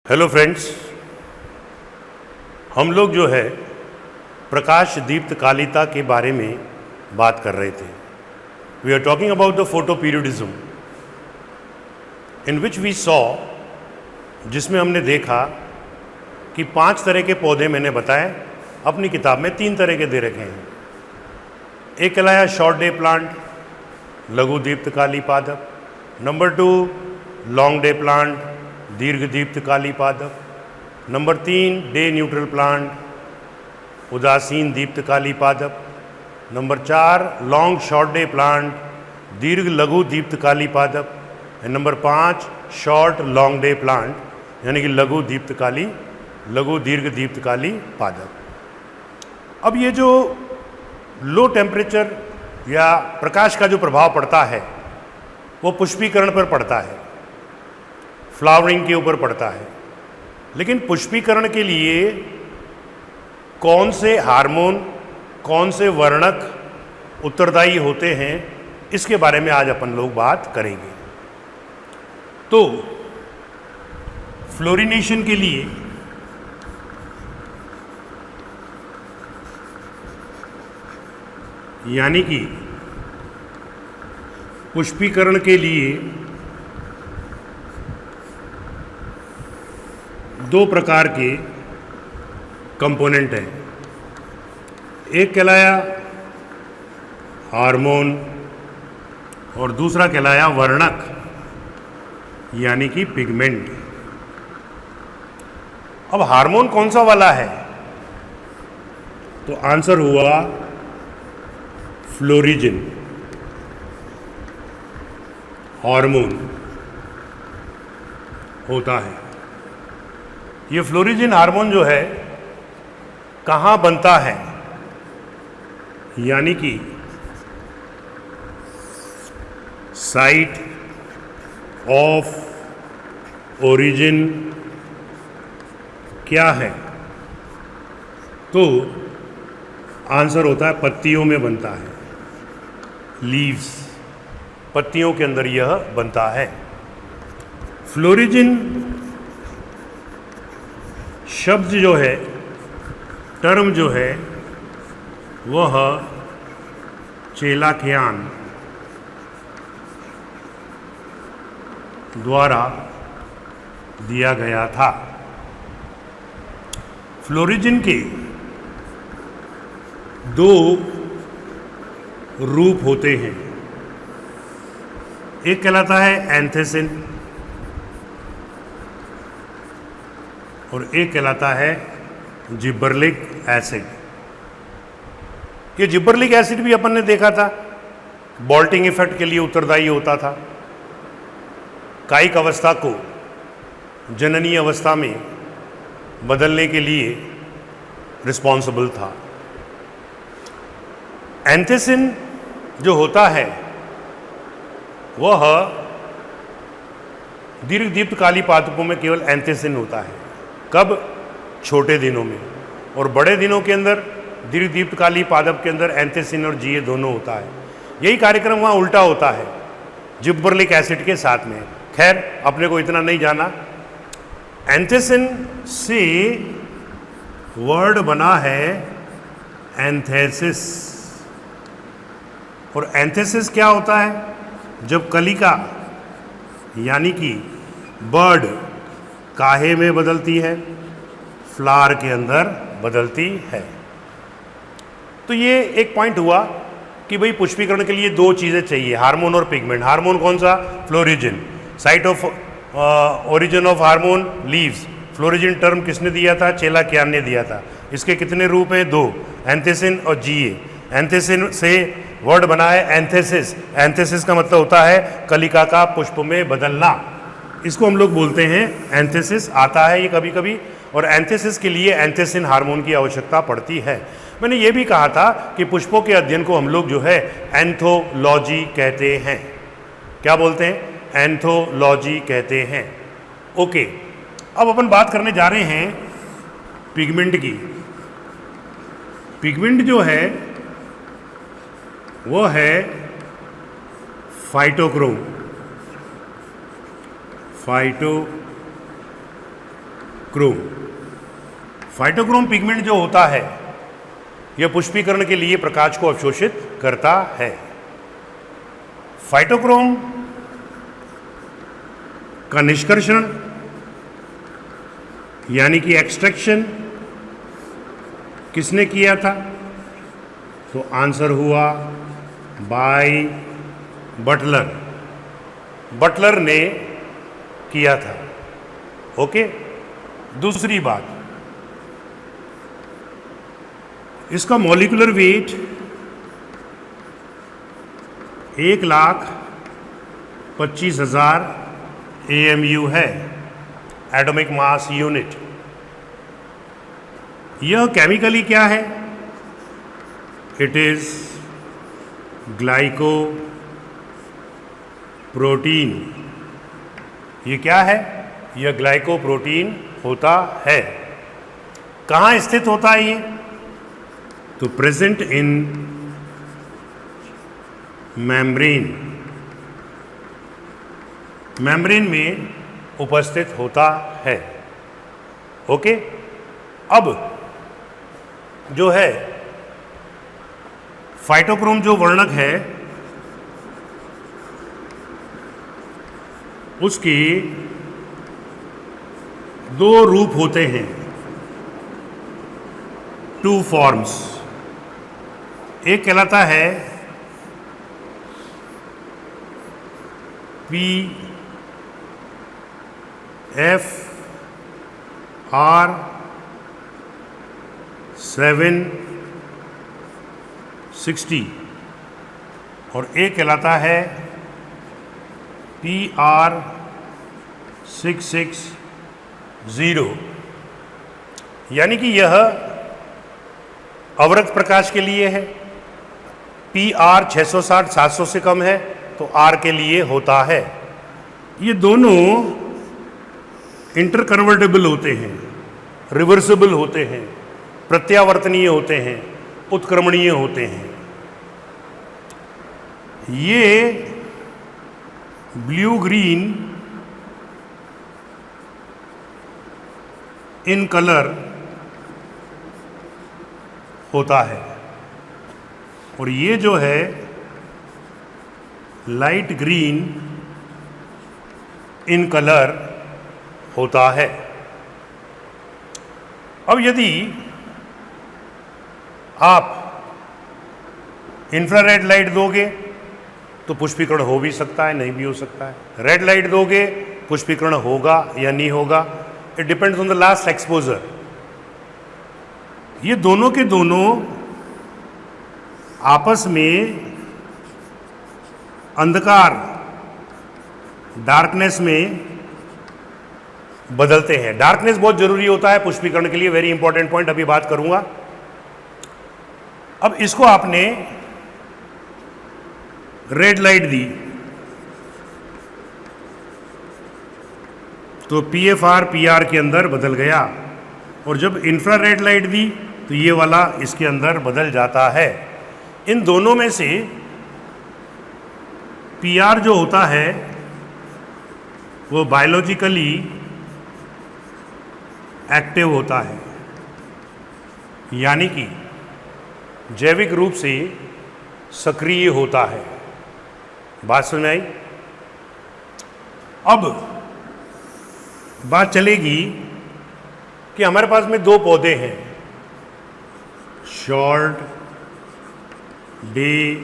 Hello friends, हम लोग जो है प्रकाश दीप्त कालिता के बारे में बात कर रहे थे। We are talking about the photoperiodism in which we saw, जिसमें हमने देखा कि 5 तरह के पौधे मैंने बताए, अपनी किताब में 3 तरह के दे रखे हैं। एक कहलाया शॉर्ट डे प्लांट, लघु दीप्त काली पादप। नंबर 2 लॉन्ग डे प्लांट, दीर्घ दीप्त काली पादप। नंबर 3 डे न्यूट्रल प्लांट, उदासीन दीप्त काली पादप। Number 4 long short day plant, दीर्घ लघु दीप्त काली पादप। And number 5 short long day plant, यानी कि लघु दीर्घ दीप्त काली पादप। अब ये जो लो टेम्परेचर या प्रकाश का जो प्रभाव पड़ता है वो पुष्पीकरण पर पड़ता है, फ्लावरिंग के ऊपर पड़ता है। लेकिन पुष्पीकरण के लिए कौन से हार्मोन, कौन से वर्णक उत्तरदायी होते हैं, इसके बारे में आज अपन लोग बात करेंगे। तो फ्लोरिनेशन के लिए यानी कि पुष्पीकरण के लिए 2 प्रकार के कंपोनेंट हैं। एक कहलाया हार्मोन और दूसरा कहलाया वर्णक, यानी कि पिगमेंट। अब हार्मोन कौन सा वाला है? तो आंसर हुआ फ्लोरिजिन हार्मोन होता है। ये फ्लोरिजिन हार्मोन जो है कहाँ बनता है, यानी कि साइट ऑफ ओरिजिन क्या है? तो आंसर होता है पत्तियों में बनता है, लीव्स, पत्तियों के अंदर यह बनता है। फ्लोरिजिन शब्द जो है, टर्म जो है, वह चेलाकियान द्वारा दिया गया था। फ्लोरिजिन के 2 रूप होते हैं। एक कहलाता है एंथेसिन और एक कहलाता है जिबरलिक एसिड। ये जिबरलिक एसिड भी अपन ने देखा था, बॉल्टिंग इफेक्ट के लिए उत्तरदायी होता था, कायिक अवस्था को जननीय अवस्था में बदलने के लिए रिस्पॉन्सिबल था। एंथेसिन जो होता है वह दीर्घ दीप्त काली पादपों में केवल एंथेसिन होता है। कब? छोटे दिनों में। और बड़े दिनों के अंदर दीर्घ दीप्त काली पादप के अंदर एंथेसिन और जीए दोनों होता है। यही कार्यक्रम वहाँ उल्टा होता है जिबरलिक एसिड के साथ में। खैर, अपने को इतना नहीं जाना। एंथेसिन से वर्ड बना है एंथेसिस। और एंथेसिस क्या होता है? जब कलिका यानी कि बर्ड काहे में बदलती है, फ्लावर के अंदर बदलती है। तो ये एक पॉइंट हुआ कि भाई पुष्पीकरण के लिए 2 चीज़ें चाहिए, हार्मोन और पिगमेंट। हार्मोन कौन सा? Phlorizin. Site of origin of hormone leaves. Phlorizin term किसने दिया था? चेलाकियान ने दिया था। इसके कितने रूप हैं? 2, एंथेसिन और जीए। एंथेसिन से वर्ड बना है एंथेसिस। एंथेसिस का मतलब होता है कलिका का पुष्प में बदलना। इसको हम लोग बोलते हैं एंथेसिस। आता है ये कभी कभी, और एंथेसिस के लिए एंथेसिन हार्मोन की आवश्यकता पड़ती है। मैंने ये भी कहा था कि पुष्पों के अध्ययन को हम लोग जो है एंथोलॉजी कहते हैं। क्या बोलते हैं? एंथोलॉजी कहते हैं। ओके, अब अपन बात करने जा रहे हैं पिगमेंट की। पिगमेंट जो है वो है फाइटोक्रोम, क्रोम। फाइटोक्रोम पिगमेंट जो होता है यह पुष्पीकरण के लिए प्रकाश को अवशोषित करता है। फाइटोक्रोम का निष्कर्षण यानी कि एक्सट्रैक्शन किसने किया था? तो आंसर हुआ बाय बटलर। बटलर ने किया था। ओके। दूसरी बात, इसका मॉलिक्यूलर वेट 1,25,000 AMU है, एटॉमिक मास यूनिट। यह केमिकली क्या है? It is glycoprotein. ये क्या है? यह ग्लाइकोप्रोटीन होता है। कहाँ स्थित होता है ये? तो प्रेजेंट इन मेम्ब्रेन। मेम्ब्रेन में उपस्थित होता है। ओके। अब जो है फाइटोक्रोम जो वर्णक है उसके दो रूप होते हैं, टू फॉर्म्स। एक कहलाता है PFR760 और एक कहलाता है PR660। यानी कि यह अवरक्त प्रकाश के लिए है। PR 660-700 से कम है तो R के लिए होता है। ये दोनों इंटरकन्वर्टेबल होते हैं, रिवर्सिबल होते हैं, प्रत्यावर्तनीय होते हैं, उत्क्रमणीय होते हैं। ये ब्लू ग्रीन इन कलर होता है और ये जो है लाइट ग्रीन इन कलर होता है। अब यदि आप इंफ्रारेड लाइट दोगे तो पुष्पीकरण हो भी सकता है, नहीं भी हो सकता है। रेड लाइट दोगे पुष्पीकरण होगा या नहीं होगा, it depends on the last exposure. ये दोनों के दोनों आपस में अंधकार, डार्कनेस में बदलते हैं। डार्कनेस बहुत जरूरी होता है पुष्पीकरण के लिए, वेरी इंपॉर्टेंट पॉइंट, अभी बात करूंगा। अब इसको आपने रेड लाइट दी तो PFR PR के अंदर बदल गया, और जब इंफ्रारेड लाइट दी तो ये वाला इसके अंदर बदल जाता है। इन दोनों में से PR जो होता है वो बायोलॉजिकली एक्टिव होता है, यानी कि जैविक रूप से सक्रिय होता है। बात समझ में आई? अब बात चलेगी कि हमारे पास में दो पौधे हैं, शॉर्ट डे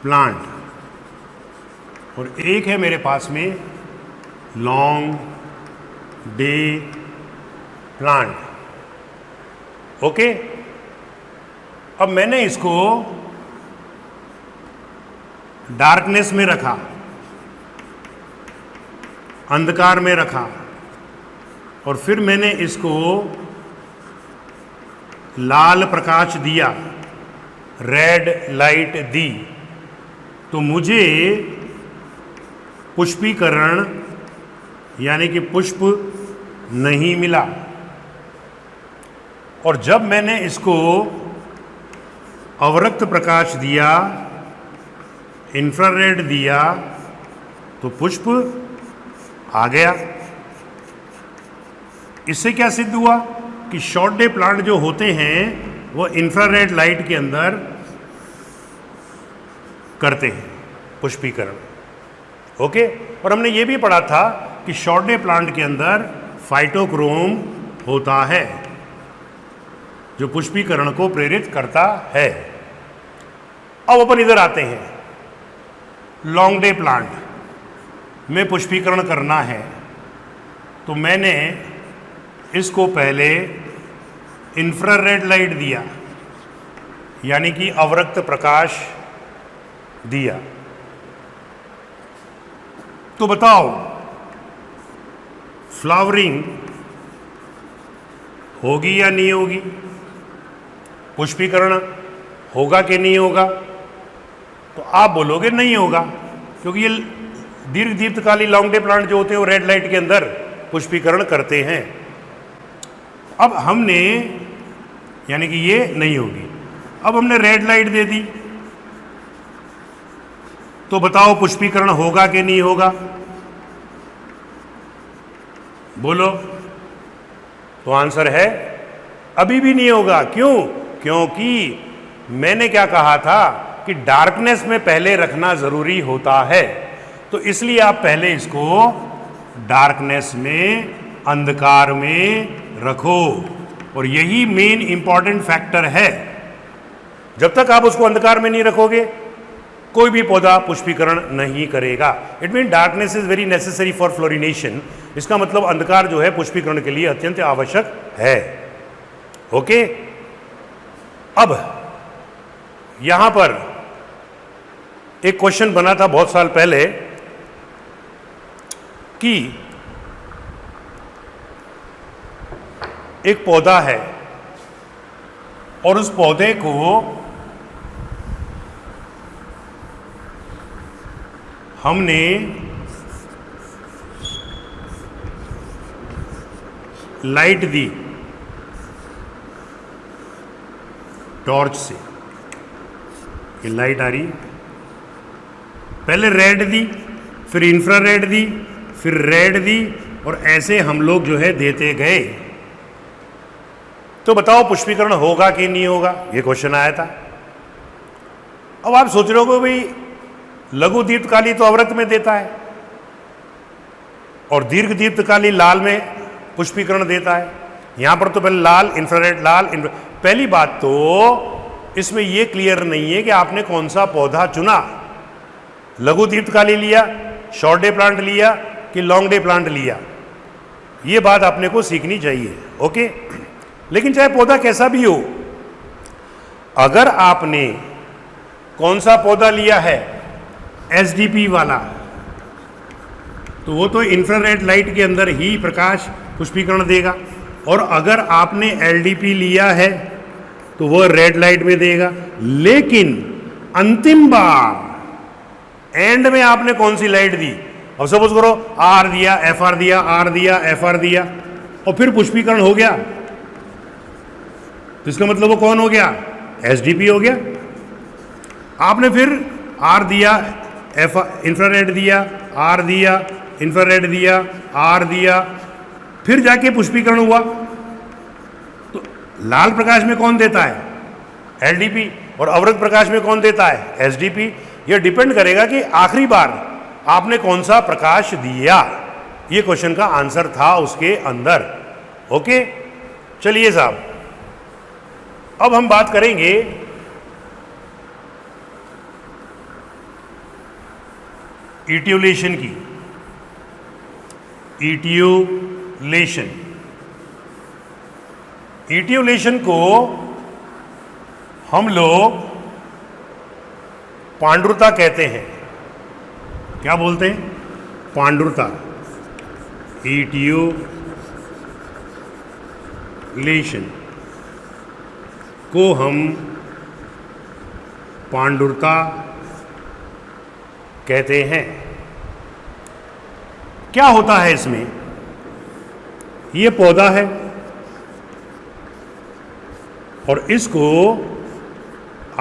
प्लांट, और एक है मेरे पास में लॉन्ग डे प्लांट। ओके। अब मैंने इसको डार्कनेस में रखा, अंधकार में रखा, और फिर मैंने इसको लाल प्रकाश दिया, रेड लाइट दी, तो मुझे पुष्पीकरण यानी कि पुष्प नहीं मिला। और जब मैंने इसको अवरक्त प्रकाश दिया, इंफ्रारेड दिया, तो पुष्प आ गया। इससे क्या सिद्ध हुआ कि शॉर्ट डे प्लांट जो होते हैं वो इंफ्रारेड लाइट के अंदर करते हैं पुष्पीकरण। ओके, और हमने ये भी पढ़ा था कि शॉर्ट डे प्लांट के अंदर फाइटोक्रोम होता है जो पुष्पीकरण को प्रेरित करता है। अब अपन इधर आते हैं, लॉन्ग डे प्लांट में पुष्पीकरण करना है तो मैंने इसको पहले इंफ्रारेड लाइट दिया, यानी कि अवरक्त प्रकाश दिया। तो बताओ फ्लावरिंग होगी या नहीं होगी? पुष्पीकरण होगा कि नहीं होगा? तो आप बोलोगे नहीं होगा, क्योंकि ये दीर्घ दीप्तकाली लॉन्ग डे प्लांट जो होते हैं वो रेड लाइट के अंदर पुष्पीकरण करते हैं। अब हमने, यानी कि ये नहीं होगी, अब हमने रेड लाइट दे दी, तो बताओ पुष्पीकरण होगा कि नहीं होगा? बोलो। तो आंसर है अभी भी नहीं होगा। क्यों? क्योंकि मैंने क्या कहा था कि डार्कनेस में पहले रखना जरूरी होता है, तो इसलिए आप पहले इसको डार्कनेस में, अंधकार में रखो, और यही मेन इंपॉर्टेंट फैक्टर है। जब तक आप उसको अंधकार में नहीं रखोगे कोई भी पौधा पुष्पीकरण नहीं करेगा। It mean darkness is very necessary for fluorination. इसका मतलब अंधकार जो है पुष्पीकरण के लिए अत्यंत आवश्यक है। ओके, अब यहां पर एक क्वेश्चन बना था बहुत साल पहले कि एक पौधा है और उस पौधे को हमने लाइट दी टॉर्च से, ये लाइट आ रही है, पहले रेड दी, फिर इंफ्रारेड दी, फिर रेड दी, और ऐसे हम लोग जो है देते गए। तो बताओ पुष्पीकरण होगा कि नहीं होगा? ये क्वेश्चन आया था। अब आप सोच रहे हो भाई लघु दीप्तकाली तो अवरक्त में देता है और दीर्घ दीप्तकाली लाल में पुष्पीकरण देता है। यहां पर तो पहले लाल, इंफ्रारेड, लाल, पहली बात तो इसमें यह क्लियर नहीं है कि आपने कौन सा पौधा चुना, लघु दीप्तकाली लिया, शॉर्ट डे प्लांट लिया कि लॉन्ग डे प्लांट लिया। यह बात आपने को सीखनी चाहिए। ओके, लेकिन चाहे पौधा कैसा भी हो, अगर आपने कौन सा पौधा लिया है SDP वाला, तो वो तो इंफ्रारेड लाइट के अंदर ही प्रकाश पुष्पीकरण देगा, और अगर आपने LDP लिया है तो वो रेड लाइट में देगा। लेकिन अंतिम बार एंड में आपने कौन सी लाइट दी? अब सपोज करो R दिया, FR दिया, R दिया, FR दिया, और फिर पुष्पीकरण हो गया, तो इसका मतलब वो कौन हो गया? SDP हो गया। आपने फिर R दिया, इंफ्रारेड दिया, R दिया, इंफ्रारेड दिया, R दिया, फिर जाके पुष्पीकरण हुआ। तो लाल प्रकाश में कौन देता है? LDP, और अवरक्त प्रकाश में कौन देता है? SDP। यह डिपेंड करेगा कि आखिरी बार आपने कौन सा प्रकाश दिया। यह क्वेश्चन का आंसर था उसके अंदर। ओके, चलिए साहब, अब हम बात करेंगे इट्यूलेशन की। इट्यूलेशन को हम लोग पांडुरता कहते हैं। क्या बोलते हैं? पांडुरता। इट्यूलेशन को हम पांडुरता कहते हैं। क्या होता है इसमें? ये पौधा है और इसको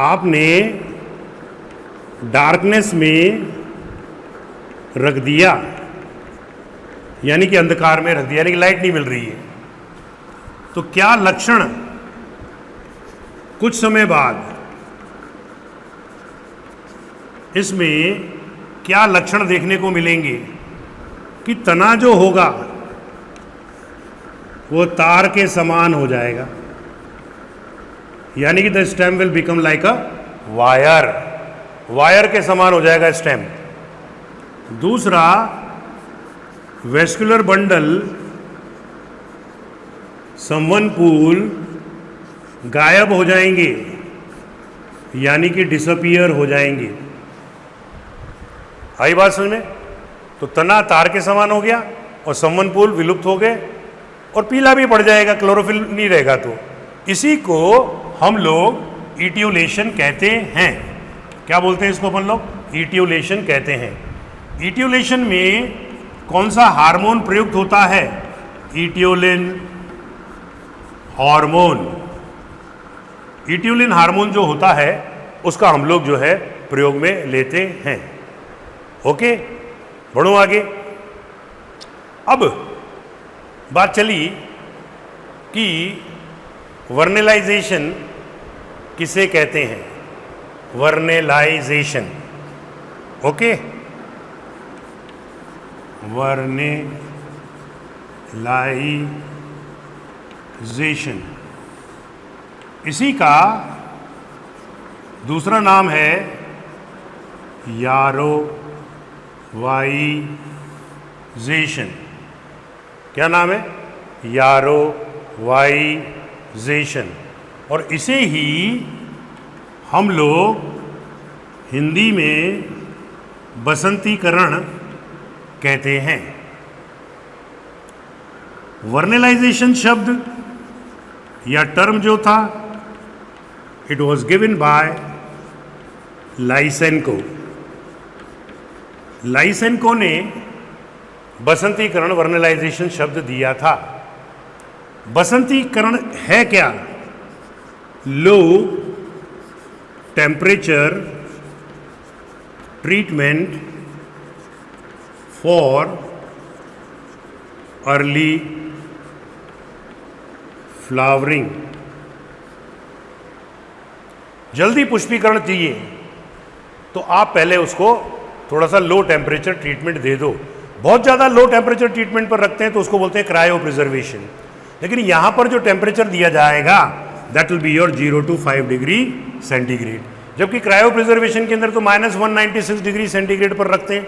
आपने डार्कनेस में रख दिया, यानी कि अंधकार में रख दिया, यानी कि लाइट नहीं मिल रही है। तो क्या लक्षण कुछ समय बाद इसमें क्या लक्षण देखने को मिलेंगे कि तना जो होगा वो तार के समान हो जाएगा, यानी कि the stem will become like a wire, wire के समान हो जाएगा स्टेम। दूसरा, वेस्कुलर बंडल संवन पूल गायब हो जाएंगे, यानी कि डिसअपियर हो जाएंगे। आई बात समझ में? तो तना तार के समान हो गया और संवन पूल विलुप्त हो गए और पीला भी पड़ जाएगा, क्लोरोफिल नहीं रहेगा। तो इसी को हम लोग इटियोलेशन कहते हैं। क्या बोलते हैं इसको अपन लोग? इटियोलेशन कहते हैं। इटियोलेशन में कौन सा हार्मोन प्रयुक्त होता है? इटियोलिन हार्मोन। इटियोलिन हार्मोन जो होता है उसका हम लोग जो है प्रयोग में लेते हैं। ओके, बढ़ो आगे। अब बात चली कि वर्नेलाइजेशन किसे कहते हैं? वर्नेलाइजेशन। ओके, वर्नेलाइजेशन, इसी का दूसरा नाम है यारोवाइजेशन। क्या नाम है? यारोवाइजेशन। और इसे ही हम लोग हिंदी में बसंतीकरण कहते हैं। वर्नेलाइजेशन शब्द या टर्म जो था, इट वॉज गिवन बाय लाइसेनको। लाइसेनको ने बसंतीकरण वर्नेलाइजेशन शब्द दिया था। बसंतीकरण है क्या? Low temperature treatment for early flowering. जल्दी पुष्पीकरण चाहिए तो आप पहले उसको थोड़ा सा लो टेम्परेचर ट्रीटमेंट दे दो। बहुत ज़्यादा लो टेम्परेचर ट्रीटमेंट पर रखते हैं तो उसको बोलते हैं क्रायो प्रिजर्वेशन। लेकिन यहाँ पर जो टेम्परेचर दिया जाएगा that will be your 0 to 5 degree centigrade, जबकि क्रायो प्रिजर्वेशन के अंदर तो -196 डिग्री सेंटीग्रेड पर रखते हैं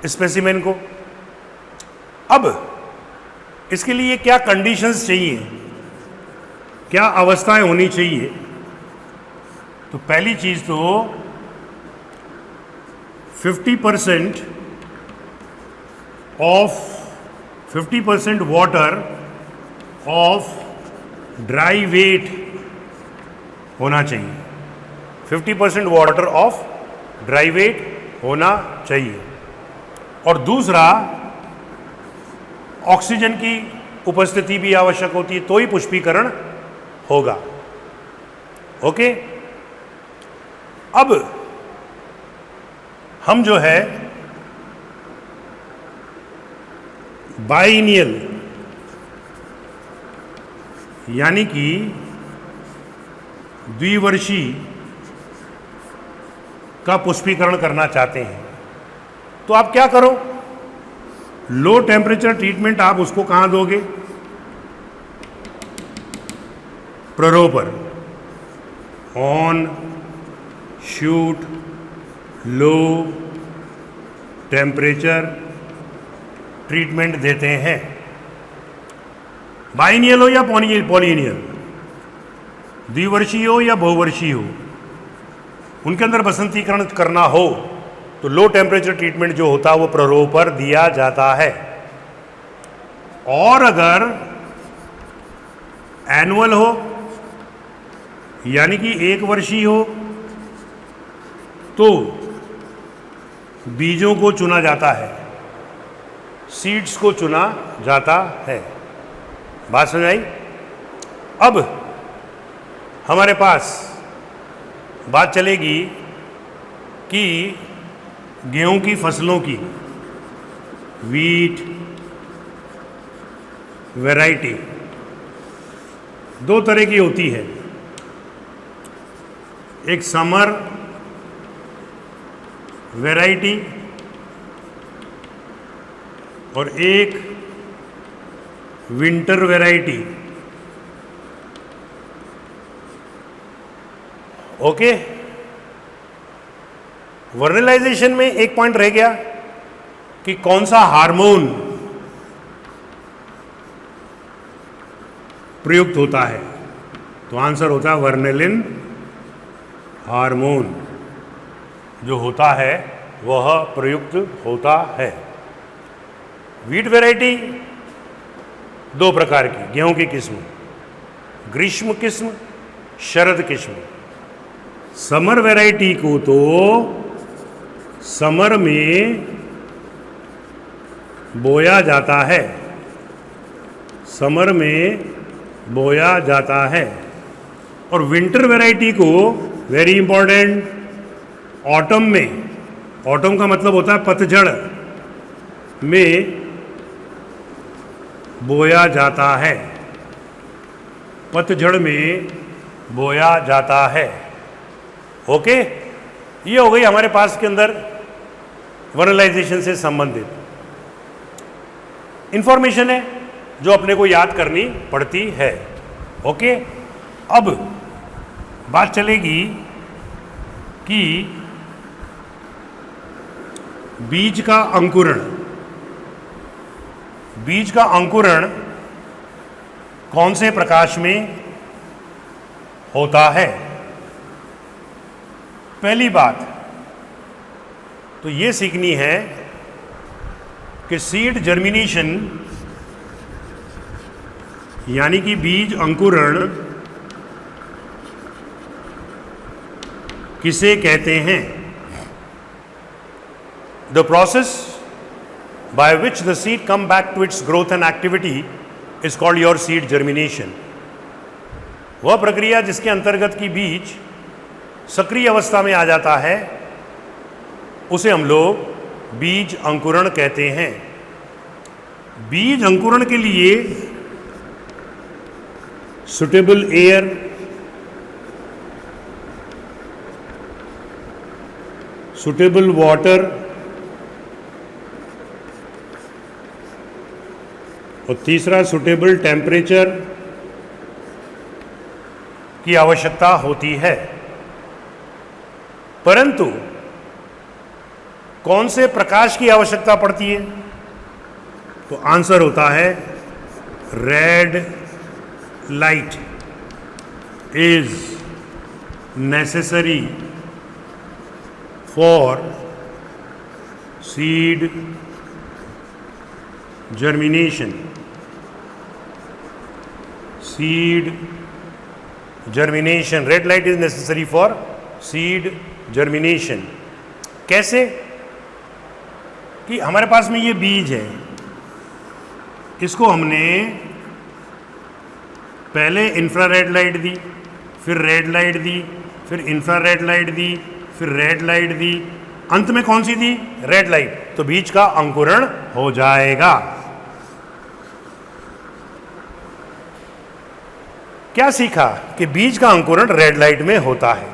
स्पेसिमेन को। अब इसके लिए क्या कंडीशंस चाहिए, क्या अवस्थाएं होनी चाहिए? तो पहली चीज तो 50% वाटर ऑफ ड्राई वेट होना चाहिए। 50% वाटर ऑफ ड्राई वेट होना चाहिए। और दूसरा, ऑक्सीजन की उपस्थिति भी आवश्यक होती है, तो ही पुष्पीकरण होगा। ओके, अब हम जो है बाइनियल यानी कि द्विवर्षीय का पुष्पीकरण करना चाहते हैं। तो आप क्या करो, लो टेम्परेचर ट्रीटमेंट आप उसको कहां दोगे? प्ररो पर on shoot low temperature treatment देते हैं। बाइनियल हो या पॉलिनियल, द्विवर्षीय हो या बहुवर्षीय हो, उनके अंदर बसंतीकरण करना हो तो लो टेम्परेचर ट्रीटमेंट जो होता है वो प्ररो पर दिया जाता है। और अगर एनुअल हो यानी कि 1 वर्षीय हो तो बीजों को चुना जाता है, सीड्स को चुना जाता है। बात समझ आई? अब हमारे पास बात चलेगी कि गेहूं की फसलों की वीट वैरायटी दो तरह की होती है, एक समर वैरायटी और एक विंटर वैरायटी। ओके, वर्नलाइजेशन में एक पॉइंट रह गया कि कौन सा हार्मोन प्रयुक्त होता है, तो आंसर होता है वर्नेलिन हार्मोन जो होता है वह प्रयुक्त होता है। वीट वैरायटी दो प्रकार की, गेहूं की किस्म, ग्रीष्म किस्म, शरद किस्म। समर वैरायटी को तो समर में बोया जाता है, समर में बोया जाता है। और विंटर वैरायटी को, वेरी इंपॉर्टेंट, ऑटम में, ऑटम का मतलब होता है पतझड़ में बोया जाता है, पतझड़ में बोया जाता है। ओके, ये हो गई हमारे पास के अंदर वर्नलाइजेशन से संबंधित इंफॉर्मेशन है जो अपने को याद करनी पड़ती है। ओके, अब बात चलेगी कि बीज का अंकुरण, बीज का अंकुरण कौन से प्रकाश में होता है। पहली बात तो ये सीखनी है कि सीड जर्मिनेशन यानी कि बीज अंकुरण किसे कहते हैं। The process by which the seed come back to its growth and activity is called your seed germination। वह प्रक्रिया जिसके अंतर्गत की बीज सक्रिय अवस्था में आ जाता है उसे हम लोग बीज अंकुरण कहते हैं। बीज अंकुरण के लिए सुटेबल एयर, सुटेबल वाटर और तीसरा सुटेबल टेम्परेचर की आवश्यकता होती है। परंतु कौन से प्रकाश की आवश्यकता पड़ती है, तो आंसर होता है red light is necessary for seed germination. Seed germination, red light is necessary for seed germination. कैसे कि हमारे पास में ये बीज है, इसको हमने पहले इंफ्रारेड लाइट दी, फिर रेड लाइट दी, फिर इंफ्रारेड लाइट दी, फिर रेड लाइट दी, अंत में कौन सी दी, रेड लाइट, तो बीज का अंकुरण हो जाएगा। क्या सीखा कि बीज का अंकुरण रेड लाइट में होता है,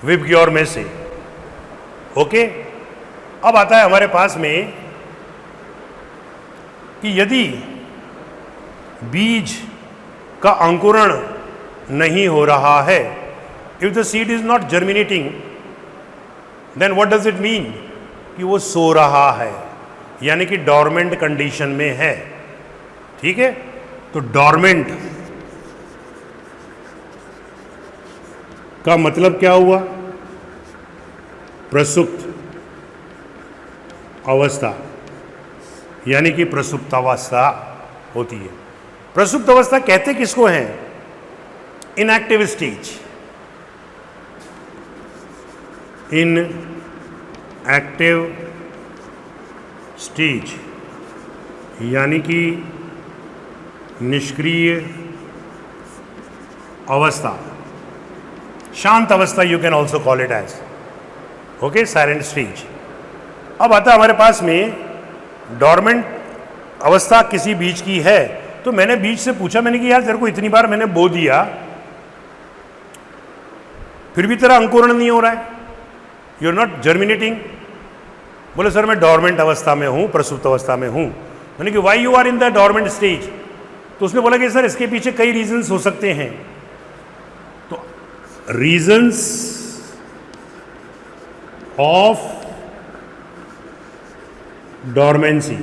विबग्योर में से। ओके, अब आता है हमारे पास में कि यदि बीज का अंकुरण नहीं हो रहा है, if the seed is not germinating, then what does it mean, कि वो सो रहा है, यानी कि डॉर्मेंट कंडीशन में है। ठीक है, तो डॉर्मेंट का मतलब क्या हुआ, प्रसुप्त अवस्था, यानी कि प्रसुप्तावस्था होती है। प्रसुप्त अवस्था कहते किसको हैं, inactive stage, inactive stage, यानी कि निष्क्रिय अवस्था, शांत अवस्था, you can also call it as, okay, silent stage. अब आता है हमारे पास में डॉर्मेंट अवस्था किसी बीज की है तो मैंने बीज से पूछा, मैंने कि यार तेरे को इतनी बार मैंने बो दिया, फिर भी तेरा अंकुरण नहीं हो रहा है, यू आर नॉट जर्मिनेटिंग। बोले सर मैं डॉर्मेंट अवस्था में हूँ, प्रसुप्त अवस्था में हूँ। मैंने कि why you are in the dormant stage? तो उसने बोला कि सर इसके पीछे कई रीजंस हो सकते हैं। तो रीजंस ऑफ डॉर्मेंसी,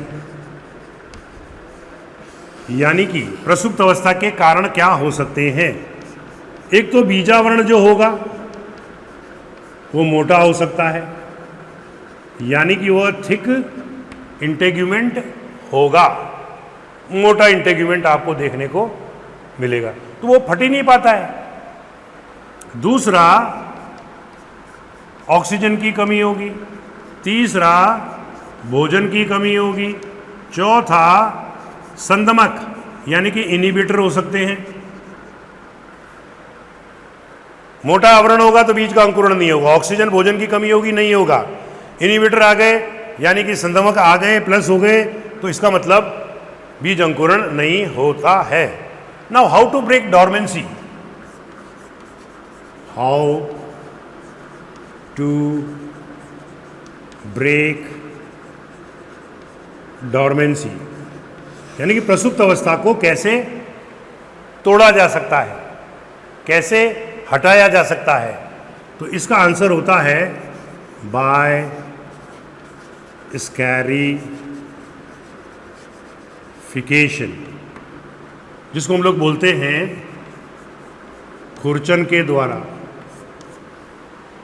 यानी कि प्रसुप्त अवस्था के कारण क्या हो सकते हैं। एक तो बीजावरण जो होगा वो मोटा हो सकता है, यानी कि वह थिक इंटेग्यूमेंट होगा, मोटा इंटेग्यूमेंट आपको देखने को मिलेगा, तो वो फट ही नहीं पाता है। दूसरा ऑक्सीजन की कमी होगी, तीसरा भोजन की कमी होगी, चौथा संदमक यानी कि इनिबिटर हो सकते हैं। मोटा आवरण होगा तो बीज का अंकुरण नहीं होगा, ऑक्सीजन भोजन की कमी होगी, नहीं होगा, इनिबिटर आ गए यानी कि संदमक आ गए, प्लस हो गए, तो इसका मतलब बीज अंकुरण नहीं होता है। Now how to break dormancy, how to break dormancy, यानी कि प्रसुप्त अवस्था को कैसे तोड़ा जा सकता है, कैसे हटाया जा सकता है। तो इसका आंसर होता है बाय स्कैरिफिकेशन, जिसको हम लोग बोलते हैं खुरचन के द्वारा।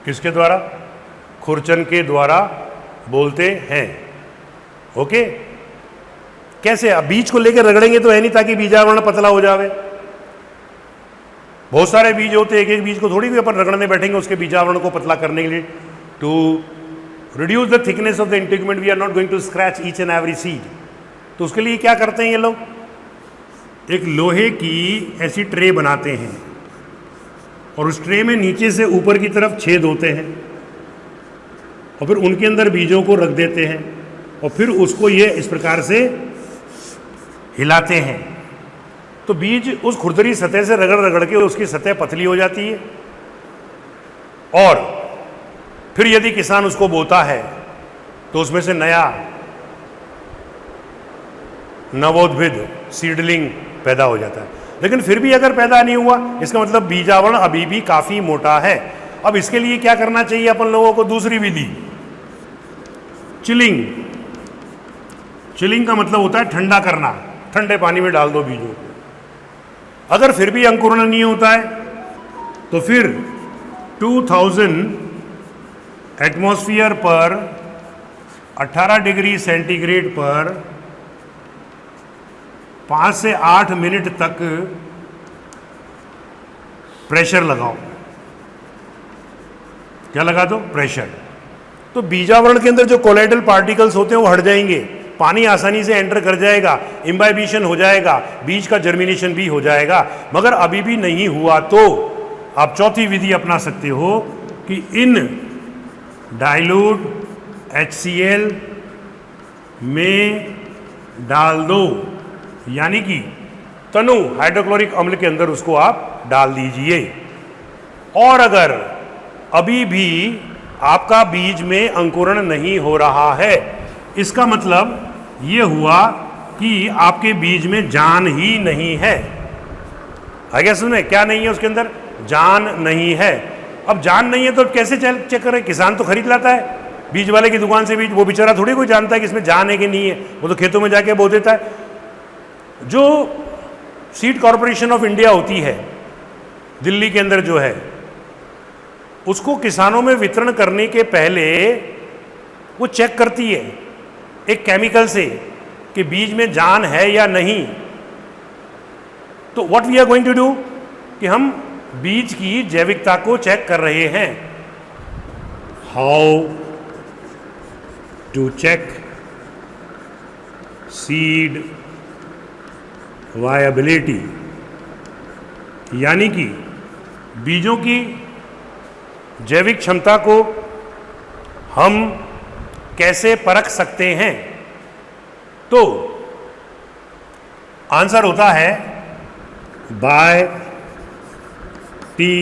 किसके द्वारा? खुरचन के द्वारा बोलते हैं। ओके, कैसे? अब बीज को लेकर रगड़ेंगे तो है नहीं ताकि बीजावरण पतला हो जावे। बहुत सारे बीज होते हैं, एक एक बीज को थोड़ी भी अपन रगड़ने बैठेंगे उसके बीजावरण को पतला करने के लिए। To reduce the thickness of the integument we are not going to scratch each and every seed. तो उसके लिए क्या करते हैं ये लोग, एक लोहे की ऐसी ट्रे बनाते हैं और उस ट्रे में नीचे से ऊपर की तरफ छेद होते हैं और फिर उनके अंदर बीजों को रख देते हैं और फिर उसको ये इस प्रकार से हिलाते हैं, तो बीज उस खुरदरी सतह से रगड़ रगड़ के उसकी सतह पतली हो जाती है। और फिर यदि किसान उसको बोता है तो उसमें से नया नवोद्भिद सीडलिंग पैदा हो जाता है। लेकिन फिर भी अगर पैदा नहीं हुआ, इसका मतलब बीजावरण अभी भी काफी मोटा है। अब इसके लिए क्या करना चाहिए अपन लोगों को? दूसरी विधि, चिलिंग। चिलिंग का मतलब होता है ठंडा करना, ठंडे पानी में डाल दो बीजों को। अगर फिर भी अंकुरण नहीं होता है तो फिर 2000 एटमॉस्फेयर पर 18 डिग्री सेंटीग्रेड पर 5 से 8 मिनट तक प्रेशर लगाओ। क्या लगा दो? प्रेशर। तो बीजावरण के अंदर जो कोलाइडल पार्टिकल्स होते हैं वो हट जाएंगे, पानी आसानी से एंटर कर जाएगा, इम्बाइबिशन हो जाएगा, बीज का जर्मिनेशन भी हो जाएगा। मगर अभी भी नहीं हुआ तो आप चौथी विधि अपना सकते हो कि इन डाइल्यूट HCl में डाल दो, यानी कि तनु हाइड्रोक्लोरिक अम्ल के अंदर उसको आप डाल दीजिए। और अगर अभी भी आपका बीज में अंकुरण नहीं हो रहा है, इसका मतलब ये हुआ कि आपके बीज में जान ही नहीं है। आगे सुने, क्या नहीं है उसके अंदर? जान नहीं है। अब जान नहीं है तो कैसे चेक करें? किसान तो खरीद लाता है बीज वाले की दुकान से बीज, वो बेचारा थोड़ी कोई जानता है कि इसमें जान है कि नहीं है, वो तो खेतों में जाके बो देता है। जो सीड कॉरपोरेशन ऑफ इंडिया होती है दिल्ली के अंदर जो है, उसको किसानों में वितरण करने के पहले वो चेक करती है एक केमिकल से कि बीज में जान है या नहीं। तो what we are going to do कि हम बीज की जैविकता को चेक कर रहे हैं। How to check seed viability, यानी कि बीजों की जैविक क्षमता को हम कैसे परख सकते हैं। तो आंसर होता है बाय टी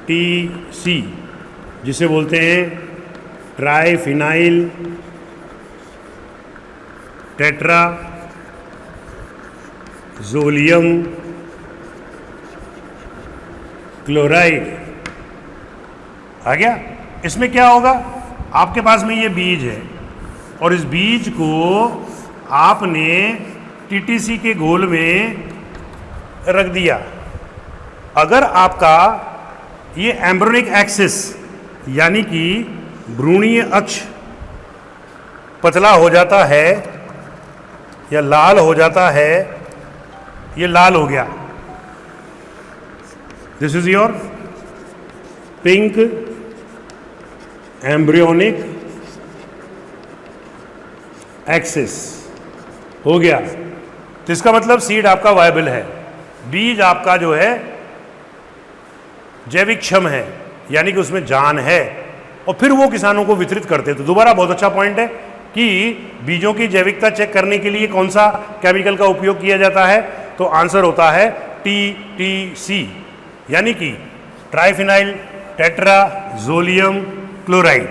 टी सी, जिसे बोलते हैं ट्राइफिनाइल टेट्राजोलियम क्लोराइड। आ गया। इसमें क्या होगा, आपके पास में ये बीज है और इस बीज को आपने टीटीसी के घोल में रख दिया। अगर आपका ये एम्ब्रियोनिक एक्सिस यानी कि भ्रूणीय अक्ष पतला हो जाता है या लाल हो जाता है, ये लाल हो गया, this is your pink embryonic axis हो गया, तो इसका मतलब सीड आपका वायबल है, बीज आपका जो है जैविक क्षम है, यानी कि उसमें जान है, और फिर वो किसानों को वितरित करते हैं। तो दोबारा बहुत अच्छा पॉइंट है कि बीजों की जैविकता चेक करने के लिए कौन सा केमिकल का उपयोग किया जाता है, तो आंसर होता है TTC, यानी कि ट्राइफिनाइल टेट्राजोलियम क्लोराइड।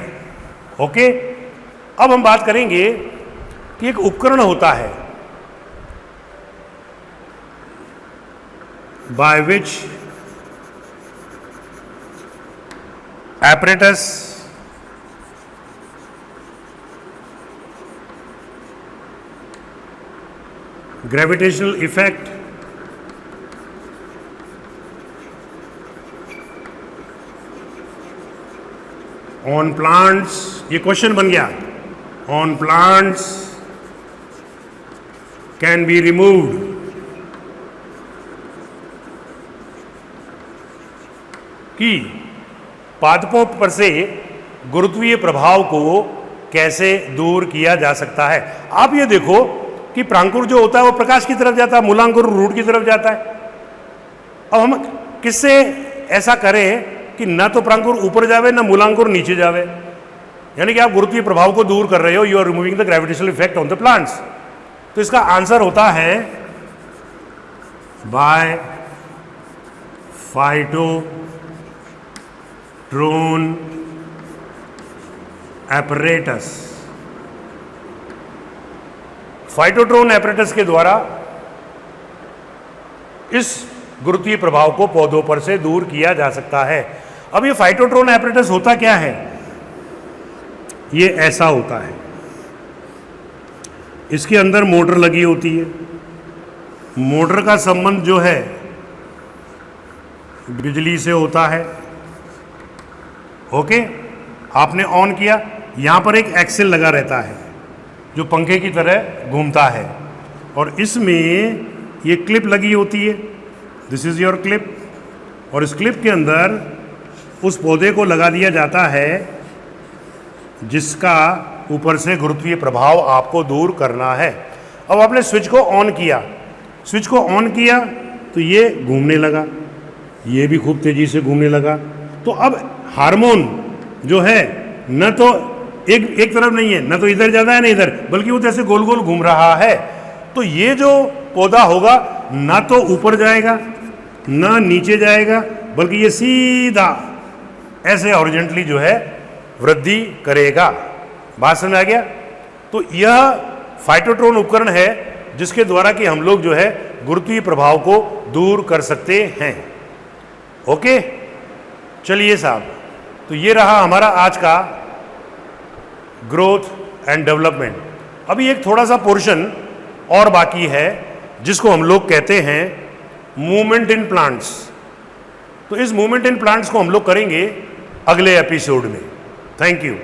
ओके, अब हम बात करेंगे कि एक उपकरण होता है by which apparatus gravitational effect on plants, ये क्वेश्चन बन गया, on plants can be removed, कि पादपों पर से गुरुत्वीय प्रभाव को कैसे दूर किया जा सकता है। आप ये देखो कि प्रांकुर जो होता है वो प्रकाश की तरफ जाता है, मूलांकुर रूट की तरफ जाता है। अब हम किससे ऐसा करें कि ना तो प्रांकुर ऊपर जावे ना मूलांकुर नीचे जावे, यानी कि आप गुरुत्वीय प्रभाव को दूर कर रहे हो, you are removing the gravitational effect on the plants. तो इसका आंसर होता है by phytotron apparatus. Phytotron apparatus के द्वारा इस गुरुत्वीय प्रभाव को पौधों पर से दूर किया जा सकता है। अब ये फाइटोट्रोन एपरेटस होता क्या है, ये ऐसा होता है, इसके अंदर मोटर लगी होती है, मोटर का संबंध जो है बिजली से होता है। ओके, आपने ऑन किया, यहां पर एक एक्सेल लगा रहता है जो पंखे की तरह घूमता है, और इसमें ये क्लिप लगी होती है, दिस इज योर क्लिप, और इस क्लिप के अंदर उस पौधे को लगा दिया जाता है जिसका ऊपर से गुरुत्वीय प्रभाव आपको दूर करना है। अब आपने स्विच को ऑन किया, स्विच को ऑन किया तो ये घूमने लगा, ये भी खूब तेजी से घूमने लगा। तो अब हार्मोन जो है न तो एक तरफ नहीं है, न तो इधर ज़्यादा है न इधर, बल्कि वो जैसे गोल गोल घूम रहा है। तो ये जो पौधा होगा ना तो ऊपर जाएगा ना नीचे जाएगा, बल्कि ये सीधा ऐसे हॉरिजॉन्टली जो है वृद्धि करेगा। बात समझ आ गया? तो यह फाइटोट्रोन उपकरण है जिसके द्वारा कि हम लोग जो है गुरुत्वीय प्रभाव को दूर कर सकते हैं। ओके, चलिए साहब, तो ये रहा हमारा आज का ग्रोथ एंड डेवलपमेंट। अभी एक थोड़ा सा पोर्शन और बाकी है जिसको हम लोग कहते हैं मूवमेंट इन प्लांट्स। तो इस मूवमेंट इन प्लांट्स को हम लोग करेंगे अगले एपिसोड में। Thank you.